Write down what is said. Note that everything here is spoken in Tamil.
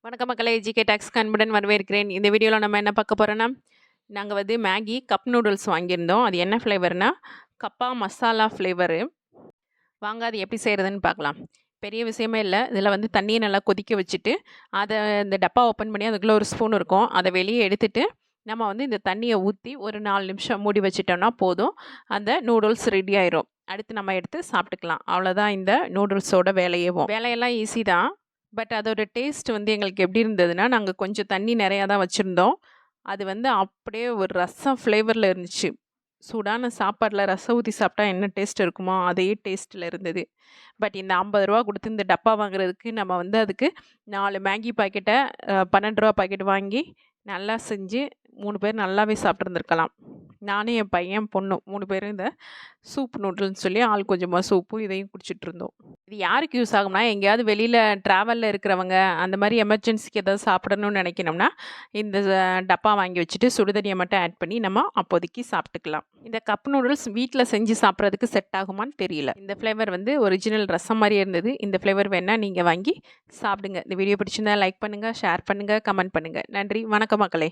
வணக்கம் மக்களே, ஜிகே டாக்ஸ்க்கு அன்புடன் வரவேற்கிறேன். இந்த வீடியோவில் நம்ம என்ன பார்க்க போகிறோன்னா, நாங்கள் வந்து மேகி கப் நூடுல்ஸ் வாங்கியிருந்தோம். அது என்ன ஃப்ளேவர்னா கப்பா மசாலா ஃப்ளேவரு. வாங்க அது எப்படி செய்கிறதுன்னு பார்க்கலாம். பெரிய விஷயமே இல்லை. இதில் வந்து தண்ணியை நல்லா கொதிக்க வச்சுட்டு அதை இந்த டப்பா ஓப்பன் பண்ணி அதுக்குள்ளே ஒரு ஸ்பூன் இருக்கும். அதை வெளியே எடுத்துட்டு நம்ம வந்து இந்த தண்ணியை ஊற்றி ஒரு 4 நிமிஷம் மூடி வச்சிட்டோம்னா போதும். அந்த நூடுல்ஸ் ரெடி ஆயிரும். அடுத்து நம்ம எடுத்து சாப்பிட்டுக்கலாம். அவ்வளோதான் இந்த நூடுல்ஸோட வேலையேவும். வேலையெல்லாம் ஈஸி தான். பட் அதோட டேஸ்ட் வந்து எங்களுக்கு எப்படி இருந்ததுன்னா, நாங்கள் கொஞ்சம் தண்ணி நிறையா தான் வச்சுருந்தோம். அது வந்து அப்படியே ஒரு ரசம் ஃப்ளேவரில் இருந்துச்சு. சூடான சாப்பாட்டில் ரசம் ஊற்றி சாப்பிட்டா என்ன டேஸ்ட் இருக்குமோ அதே டேஸ்ட்டில் இருந்தது. பட் இந்த ரூ. 50 கொடுத்து இந்த டப்பா வாங்குறதுக்கு நம்ம வந்து அதுக்கு 4 மேகி பாக்கெட்டை ரூ. 12 பாக்கெட் வாங்கி நல்லா செஞ்சு 3 பேர் நல்லாவே சாப்பிட்ருந்துருக்கலாம். நானும் என் பையன், பொண்ணும் 3 பேரும் இந்த சூப் நூடுல்ஸ்னு சொல்லி ஆள் கொஞ்சமாக சூப்பும் இதையும் குடிச்சிட்டு இருந்தோம். இது யாருக்கு யூஸ் ஆகும்னா, எங்கேயாவது வெளியில் ட்ராவலில் இருக்கிறவங்க அந்த மாதிரி எமர்ஜென்சிக்கு ஏதாவது சாப்பிடணும்னு நினைக்கணும்னா இந்த டப்பா வாங்கி வச்சுட்டு சுடுதண்ணியை மட்டும் ஆட் பண்ணி நம்ம அப்போதைக்கு சாப்பிட்டுக்கலாம். இந்த கப் நூடுல்ஸ் வீட்டில் செஞ்சு சாப்பிட்றதுக்கு செட் ஆகுமான்னு தெரியல. இந்த ஃப்ளேவர் வந்து ஒரிஜினல் ரசம் மாதிரியே இருந்தது. இந்த ஃப்ளேவர் வேணால் நீங்கள் வாங்கி சாப்பிடுங்க. இந்த வீடியோ பிடிச்சிருந்தா லைக் பண்ணுங்கள், ஷேர் பண்ணுங்கள், கமெண்ட் பண்ணுங்கள். நன்றி, வணக்கம் மக்களே.